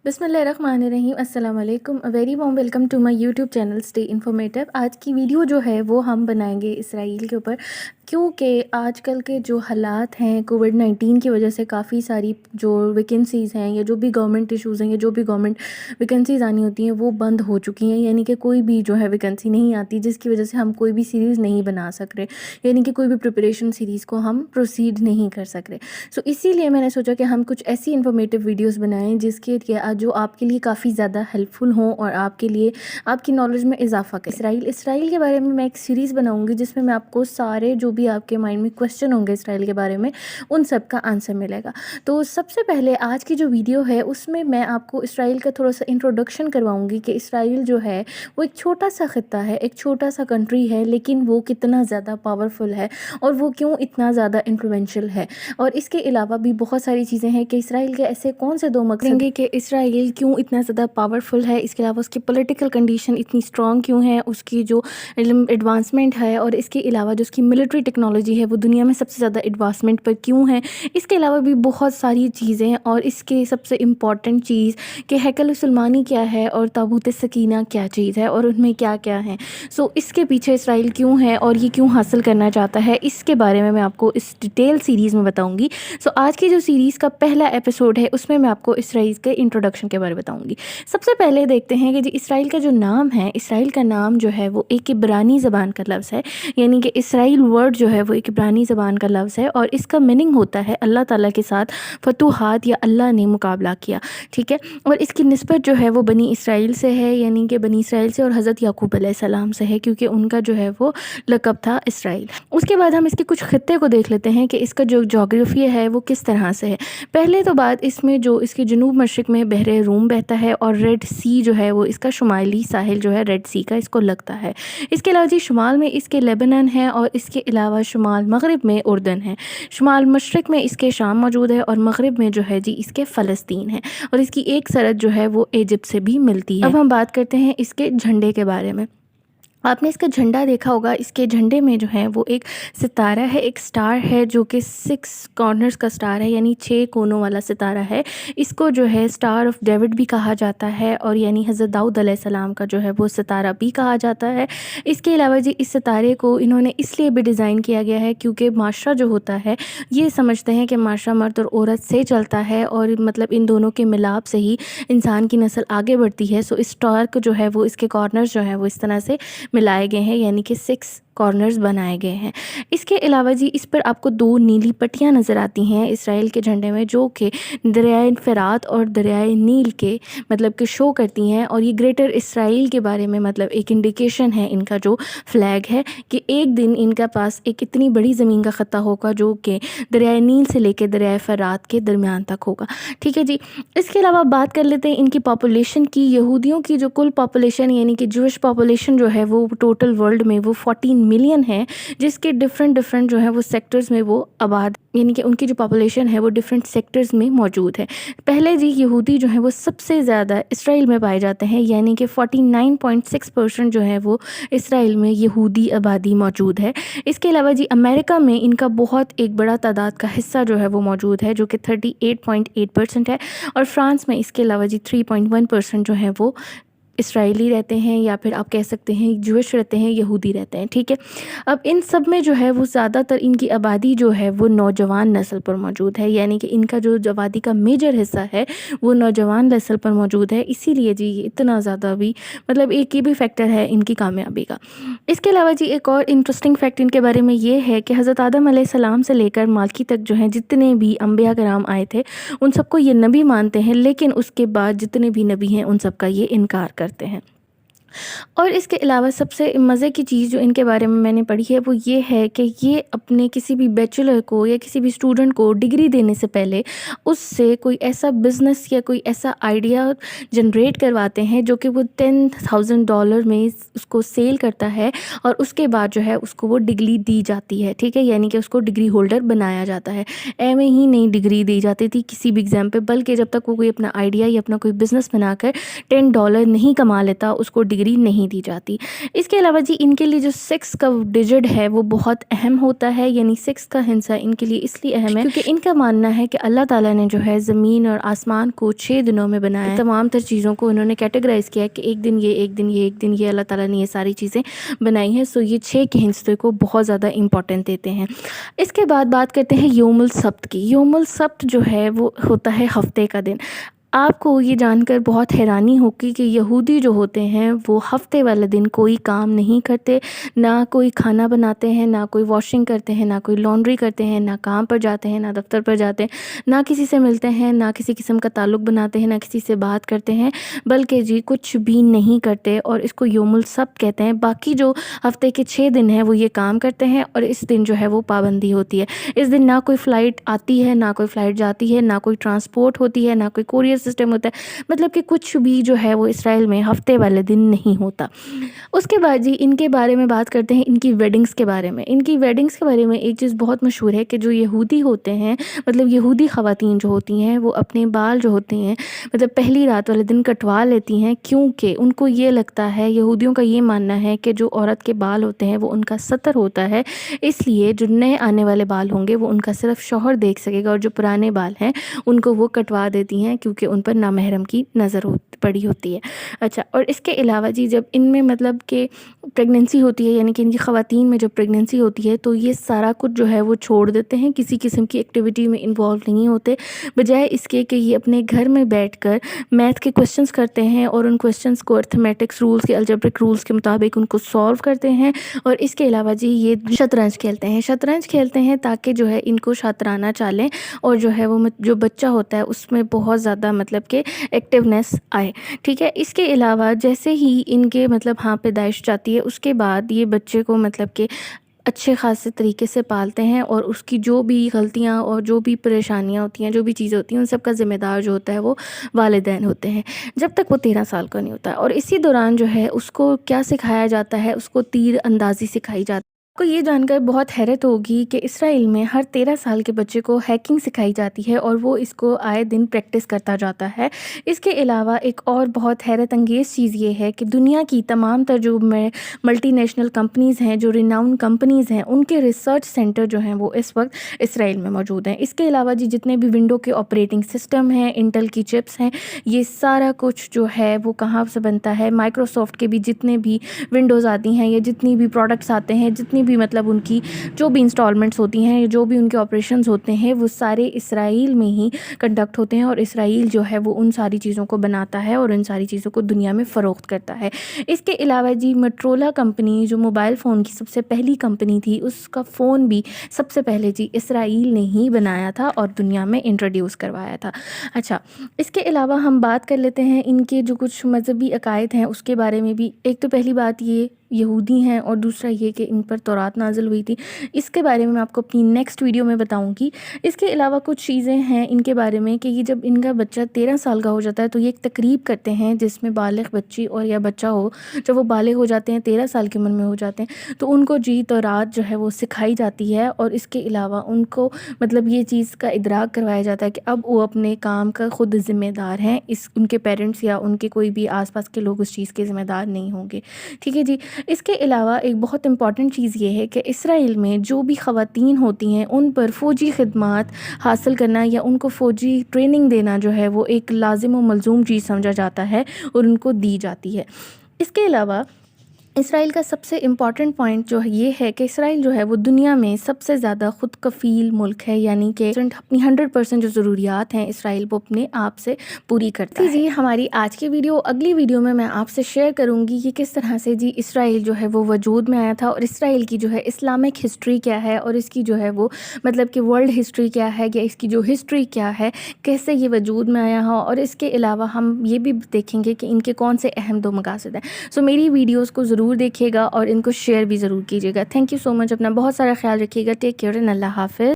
بسم اللہ الرحمن الرحیم. السلام علیکم. Very warm welcome to my YouTube channel stay informative. آج کی ویڈیو جو ہے وہ ہم بنائیں گے اسرائیل کے اوپر، کیونکہ آج کل کے جو حالات ہیں کووڈ-19 کی وجہ سے کافی ساری جو ویکنسیز ہیں یا جو بھی گورنمنٹ ایشوز ہیں یا جو بھی گورنمنٹ ویکنسیز آنی ہوتی ہیں وہ بند ہو چکی ہیں. یعنی کہ کوئی بھی جو ہے ویکنسی نہیں آتی، جس کی وجہ سے ہم کوئی بھی سیریز نہیں بنا سک رہے، یعنی کہ کوئی بھی پریپریشن سیریز کو ہم پروسیڈ نہیں کر سک رہے. سو اسی لیے میں نے سوچا کہ ہم کچھ ایسی انفارمیٹیو ویڈیوز بنائیں جس کے جو آپ کے لیے کافی زیادہ ہیلپ فل ہوں اور آپ کے لیے آپ کی نالج میں اضافہ کریں. اسرائیل کے بارے میں میں ایک سیریز بناؤں گی جس میں میں آپ کو سارے جو بھی آپ کے مائنڈ میں کوسچن ہوں گے اسرائیل کے بارے میں ان سب کا آنسر ملے گا. تو سب سے پہلے آج کی جو ویڈیو ہے اس میں میں آپ کو اسرائیل کا تھوڑا سا انٹروڈکشن کرواؤں گی کہ اسرائیل جو ہے وہ ایک چھوٹا سا خطہ ہے، ایک چھوٹا سا کنٹری ہے، لیکن وہ کتنا زیادہ پاورفل ہے اور وہ کیوں اتنا زیادہ انفلوئنشل ہے. اور اس کے علاوہ بھی بہت ساری چیزیں ہیں کہ اسرائیل کے ایسے کون سے دو مقصد ہیں کہ اسرائیل کیوں اتنا زیادہ پاورفل ہے. اس کے علاوہ اس کی پولیٹیکل کنڈیشن اتنی اسٹرانگ کیوں ہے، اس کی جو ایڈوانسمنٹ ہے، اور اس کے علاوہ جو اس کی ملٹری ٹیکنالوجی ہے وہ دنیا میں سب سے زیادہ ایڈوانسمنٹ پر کیوں ہے. اس کے علاوہ بھی بہت ساری چیزیں، اور اس کے سب سے امپورٹنٹ چیز کہ ہیکل سلیمانی کیا ہے اور تابوت سکینہ کیا چیز ہے اور ان میں کیا کیا ہیں. سو اس کے پیچھے اسرائیل کیوں ہے اور یہ کیوں حاصل کرنا چاہتا ہے، اس کے بارے میں آپ کو اس ڈیٹیل سیریز میں بتاؤں گی. سو آج کی جو سیریز کا پہلا ایپیسوڈ ہے اس میں آپ کو اسرائیل کے انٹروڈکشن کے بارے میں بتاؤں گی. سب سے پہلے دیکھتے ہیں کہ اسرائیل کا جو نام ہے، اسرائیل کا نام جو ہے وہ ایک عبرانی زبان کا لفظ ہے. یعنی کہ اسرائیل ورڈ جو ہے وہ ایک عبرانی زبان کا لفظ ہے، اور اس کا میننگ ہوتا ہے اللہ تعالیٰ کے ساتھ فتوحات یا اللہ نے مقابلہ کیا. ٹھیک ہے. اور اس کی نسبت جو ہے وہ بنی اسرائیل سے ہے، یعنی کہ بنی اسرائیل سے اور حضرت یعقوب علیہ السلام سے ہے، کیونکہ ان کا جو ہے وہ لقب تھا اسرائیل. اس کے بعد ہم اس کے کچھ خطے کو دیکھ لیتے ہیں کہ اس کا جو جغرافیہ ہے وہ کس طرح سے ہے. پہلے تو بات اس میں جو اس کے جنوب مشرق میں بحر روم بہتا ہے، اور ریڈ سی جو ہے وہ اس کا شمالی ساحل جو ہے ریڈ سی کا اس کو لگتا ہے. اس کے علاوہ شمال میں اس کے لیبنان ہے، اور اس کے علاوہ شمال مغرب میں اردن ہے. شمال مشرق میں اس کے شام موجود ہے، اور مغرب میں جو ہے اس کے فلسطین ہے، اور اس کی ایک سرحد جو ہے وہ ایجپٹ سے بھی ملتی ہے. اب ہم بات کرتے ہیں اس کے جھنڈے کے بارے میں. آپ نے اس کا جھنڈا دیکھا ہوگا. اس کے جھنڈے میں جو ہے وہ ایک ستارہ ہے، ایک سٹار ہے جو کہ 6 کارنرز کا سٹار ہے، یعنی 6 کونوں والا ستارہ ہے. اس کو جو ہے سٹار آف ڈیوڈ بھی کہا جاتا ہے، اور یعنی حضرت داؤد علیہ السلام کا جو ہے وہ ستارہ بھی کہا جاتا ہے. اس کے علاوہ اس ستارے کو انہوں نے اس لیے بھی ڈیزائن کیا گیا ہے کیونکہ معاشرہ جو ہوتا ہے یہ سمجھتے ہیں کہ معاشرہ مرد اور عورت سے چلتا ہے، اور مطلب ان دونوں کے ملاپ سے ہی انسان کی نسل آگے بڑھتی ہے. سو اس سٹار کو جو ہے وہ اس کے کارنرز جو ہے وہ اس طرح سے ملائے گئے ہیں، یعنی کہ 6 کارنرز بنائے گئے ہیں. اس کے علاوہ اس پر آپ کو 2 نیلی پٹیاں نظر آتی ہیں اسرائیل کے جھنڈے میں، جو کہ دریائے فرات اور دریائے نیل کے مطلب کہ شو کرتی ہیں. اور یہ گریٹر اسرائیل کے بارے میں مطلب ایک انڈیکیشن ہے ان کا جو فلیگ ہے، کہ ایک دن ان کا پاس ایک اتنی بڑی زمین کا خطہ ہوگا جو کہ دریائے نیل سے لے کے دریائے فرات کے درمیان تک ہوگا. ٹھیک ہے جی. اس کے علاوہ بات کر لیتے ہیں ان کی پاپولیشن کی. یہودیوں کی جو کل پاپولیشن یعنی کہ جوش پاپولیشن جو ہے وہ ٹوٹل ورلڈ میں وہ 14 ملین ہے، جس کے ڈفرنٹ جو ہے وہ سیکٹرز میں وہ آباد، یعنی کہ ان کی جو پاپولیشن ہے وہ ڈفرنٹ سیکٹرز میں موجود ہے. پہلے یہودی جو ہیں وہ سب سے زیادہ اسرائیل میں پائے جاتے ہیں، یعنی کہ 49.6% جو ہے وہ اسرائیل میں یہودی آبادی موجود ہے. اس کے علاوہ امریکہ میں ان کا بہت ایک بڑا تعداد کا حصہ جو ہے وہ موجود ہے، جو کہ 38.8% ہے. اور فرانس میں اس کے علاوہ 3.1% جو ہے وہ اسرائیلی رہتے ہیں، یا پھر آپ کہہ سکتے ہیں جوش رہتے ہیں، یہودی رہتے ہیں. ٹھیک ہے. اب ان سب میں جو ہے وہ زیادہ تر ان کی آبادی جو ہے وہ نوجوان نسل پر موجود ہے، یعنی کہ ان کا جو آبادی کا میجر حصہ ہے وہ نوجوان نسل پر موجود ہے. اسی لیے یہ اتنا زیادہ بھی مطلب ایک یہ بھی فیکٹر ہے ان کی کامیابی کا. اس کے علاوہ ایک اور انٹرسٹنگ فیکٹ ان کے بارے میں یہ ہے کہ حضرت آدم علیہ السلام سے لے کر مالکی تک جو ہیں جتنے بھی انبیاء کرام آئے تھے ان سب کو یہ نبی مانتے ہیں، لیکن اس کے بعد جتنے بھی نبی ہیں ان سب کا یہ انکار کرتے ہیں. اور اس کے علاوہ سب سے مزے کی چیز جو ان کے بارے میں نے پڑھی ہے وہ یہ ہے کہ یہ اپنے کسی بھی بیچلر کو یا کسی بھی اسٹوڈنٹ کو ڈگری دینے سے پہلے اس سے کوئی ایسا بزنس یا کوئی ایسا آئیڈیا جنریٹ کرواتے ہیں جو کہ وہ $10,000 میں اس کو سیل کرتا ہے، اور اس کے بعد جو ہے اس کو وہ ڈگری دی جاتی ہے. ٹھیک ہے. یعنی کہ اس کو ڈگری ہولڈر بنایا جاتا ہے. میں ہی نہیں ڈگری دی جاتی تھی کسی بھی ایگزام پہ، بلکہ جب تک وہ کوئی اپنا آئیڈیا یا اپنا کوئی بزنس بنا کر $10 نہیں کما لیتا اس کو ڈگری نہیں دی جاتی۔ اس کے علاوہ جی ان کے لیے جو 6 کا ڈیجٹ ہے وہ بہت اہم ہوتا ہے، یعنی 6 کا ہندسہ ان کے لیے اس لیے اہم ہے کیونکہ ان کا ماننا ہے کہ اللہ تعالیٰ نے جو ہے زمین اور آسمان کو 6 دنوں میں بنایا ہے۔ تمام تر چیزوں کو انہوں نے کیٹیگرائز کیا ہے کہ ایک دن یہ، ایک دن یہ، ایک دن یہ، اللہ تعالیٰ نے یہ ساری چیزیں بنائی ہیں۔ سو یہ 6 کے ہندسے کو بہت زیادہ امپورٹنٹ دیتے ہیں۔ اس کے بعد بات کرتے ہیں یوم السبت کی۔ یوم السبت جو ہے وہ ہوتا ہے ہفتے کا دن۔ آپ کو یہ جان کر بہت حیرانی ہوگی کہ یہودی جو ہوتے ہیں وہ ہفتے والے دن کوئی کام نہیں کرتے، نہ کوئی کھانا بناتے ہیں، نہ کوئی واشنگ کرتے ہیں، نہ کوئی لانڈری کرتے ہیں، نہ کام پر جاتے ہیں، نہ دفتر پر جاتے ہیں، نہ کسی سے ملتے ہیں، نہ کسی قسم کا تعلق بناتے ہیں، نہ کسی سے بات کرتے ہیں، بلکہ جی کچھ بھی نہیں کرتے، اور اس کو یوم السبت کہتے ہیں۔ باقی جو ہفتے کے 6 دن ہیں وہ یہ کام کرتے ہیں، اور اس دن جو ہے وہ پابندی ہوتی ہے۔ اس دن نہ کوئی فلائٹ آتی ہے، نہ کوئی فلائٹ جاتی ہے، نہ کوئی ٹرانسپورٹ ہوتی ہے، نہ کوئی کوریئر سسٹم ہوتا ہے، مطلب کہ کچھ بھی جو ہے وہ اسرائیل میں ہفتے والے دن نہیں ہوتا۔ اس کے بعد جی ان کے بارے میں بات کرتے ہیں، ان کی ویڈنگز کے بارے میں۔ ان کی ویڈنگز کے بارے میں ایک چیز بہت مشہور ہے کہ جو یہودی ہوتے ہیں، مطلب یہودی خواتین جو ہوتی ہیں وہ اپنے بال جو ہوتے ہیں مطلب پہلی رات والے دن کٹوا لیتی ہیں، کیونکہ ان کو یہ لگتا ہے، یہودیوں کا یہ ماننا ہے کہ جو عورت کے بال ہوتے ہیں وہ ان کا ستر ہوتا ہے، اس لیے جو نئے آنے والے بال ہوں گے وہ ان کا صرف شوہر دیکھ سکے گا، اور جو پرانے بال ہیں ان کو وہ کٹوا دیتی ہیں کیونکہ ان پر نامحرم کی نظر پڑی ہوتی ہے۔ اچھا، اور اس کے علاوہ جی جب ان میں مطلب کہ پریگننسی ہوتی ہے، یعنی کہ ان کی خواتین میں جب پریگننسی ہوتی ہے تو یہ سارا کچھ جو ہے وہ چھوڑ دیتے ہیں، کسی قسم کی ایکٹیویٹی میں انوالو نہیں ہوتے، بجائے اس کے کہ یہ اپنے گھر میں بیٹھ کر میتھ کے کوسچنز کرتے ہیں، اور ان کوسچنز کو ارتھمیٹکس رولز کے، الجبرک رولز کے مطابق ان کو سالو کرتے ہیں۔ اور اس کے علاوہ جی یہ شطرنج کھیلتے ہیں تاکہ جو ہے ان کو شاطرانہ چالیں، اور جو ہے وہ جو بچہ ہوتا ہے اس میں بہت زیادہ مطلب کہ ایکٹیونیس آئے، ٹھیک ہے۔ اس کے علاوہ جیسے ہی ان کے مطلب پیدائش جاتی ہے، اس کے بعد یہ بچے کو مطلب کہ اچھے خاصے طریقے سے پالتے ہیں، اور اس کی جو بھی غلطیاں اور جو بھی پریشانیاں ہوتی ہیں، جو بھی چیزیں ہوتی ہیں، ان سب کا ذمہ دار جو ہوتا ہے وہ والدین ہوتے ہیں، جب تک وہ 13 سال کا نہیں ہوتا۔ اور اسی دوران جو ہے اس کو کیا سکھایا جاتا ہے، اس کو تیر اندازی سکھائی جاتی ہے۔ آپ کو یہ جان کر بہت حیرت ہوگی کہ اسرائیل میں ہر 13 سال کے بچے کو ہیکنگ سکھائی جاتی ہے، اور وہ اس کو آئے دن پریکٹس کرتا جاتا ہے۔ اس کے علاوہ ایک اور بہت حیرت انگیز چیز یہ ہے کہ دنیا کی تمام تر جو ملٹی نیشنل کمپنیز ہیں، جو ریناؤن کمپنیز ہیں، ان کے ریسرچ سینٹر جو ہیں وہ اس وقت اسرائیل میں موجود ہیں۔ اس کے علاوہ جی جتنے بھی ونڈو کے آپریٹنگ سسٹم ہیں، انٹل کی چپس ہیں، یہ سارا کچھ جو ہے وہ کہاں سے بنتا ہے؟ مائکروسافٹ کے بھی جتنے بھی ونڈوز آتی ہیں، یا جتنی بھی پروڈکٹس آتے ہیں، جتنی بھی مطلب ان کی جو بھی انسٹالمنٹس ہوتی ہیں، جو بھی ان کے آپریشنز ہوتے ہیں، وہ سارے اسرائیل میں ہی کنڈکٹ ہوتے ہیں، اور اسرائیل جو ہے وہ ان ساری چیزوں کو بناتا ہے اور ان ساری چیزوں کو دنیا میں فروخت کرتا ہے۔ اس کے علاوہ جی موٹرولا کمپنی جو موبائل فون کی سب سے پہلی کمپنی تھی، اس کا فون بھی سب سے پہلے جی اسرائیل نے ہی بنایا تھا اور دنیا میں انٹروڈیوس کروایا تھا۔ اچھا، اس کے علاوہ ہم بات کر لیتے ہیں ان کے جو کچھ مذہبی عقائد ہیں اس کے بارے میں بھی۔ ایک تو پہلی بات یہ یہودی ہیں، اور دوسرا یہ کہ ان پر تورات نازل ہوئی تھی، اس کے بارے میں آپ کو اپنی نیکسٹ ویڈیو میں بتاؤں گی۔ اس کے علاوہ کچھ چیزیں ہیں ان کے بارے میں کہ یہ جب ان کا بچہ 13 سال کا ہو جاتا ہے تو یہ ایک تقریب کرتے ہیں جس میں بالغ بچی اور یا بچہ ہو، جب وہ بالغ ہو جاتے ہیں، 13 سال کی عمر میں ہو جاتے ہیں، تو ان کو جی تورات جو ہے وہ سکھائی جاتی ہے، اور اس کے علاوہ ان کو مطلب یہ چیز کا ادراک کروایا جاتا ہے کہ اب وہ اپنے کام کا خود ذمہ دار ہیں، ان کے پیرنٹس یا ان کے کوئی بھی آس پاس کے لوگ اس چیز کے ذمہ دار نہیں ہوں گے، ٹھیک ہے جی۔ اس کے علاوہ ایک بہت امپورٹنٹ چیز یہ ہے کہ اسرائیل میں جو بھی خواتین ہوتی ہیں ان پر فوجی خدمات حاصل کرنا یا ان کو فوجی ٹریننگ دینا جو ہے وہ ایک لازم و ملزوم چیز سمجھا جاتا ہے اور ان کو دی جاتی ہے۔ اس کے علاوہ اسرائیل کا سب سے امپورٹنٹ پوائنٹ جو یہ ہے کہ اسرائیل جو ہے وہ دنیا میں سب سے زیادہ خود کفیل ملک ہے، یعنی کہ اپنی 100% جو ضروریات ہیں اسرائیل وہ اپنے آپ سے پوری کرتا ہے۔ جی ہماری آج کی ویڈیو، اگلی ویڈیو میں آپ سے شیئر کروں گی کہ کس طرح سے جی اسرائیل جو ہے وہ وجود میں آیا تھا، اور اسرائیل کی جو ہے اسلامک ہسٹری کیا ہے، اور اس کی جو ہے وہ مطلب کہ ورلڈ ہسٹری کیا ہے، یا اس کی جو ہسٹری کیا ہے، کیسے یہ وجود میں آیا ہو، اور اس کے علاوہ ہم یہ بھی دیکھیں گے کہ ان کے کون سے اہم 2 مقاصد ہیں۔ سو میری ویڈیوز کو ضرور دیکھیے گا اور ان کو شیئر بھی ضرور کیجیے گا۔ تھینک یو سو مچ، اپنا بہت سارا خیال رکھیے گا، ٹیک کیئر اینڈ اللہ حافظ۔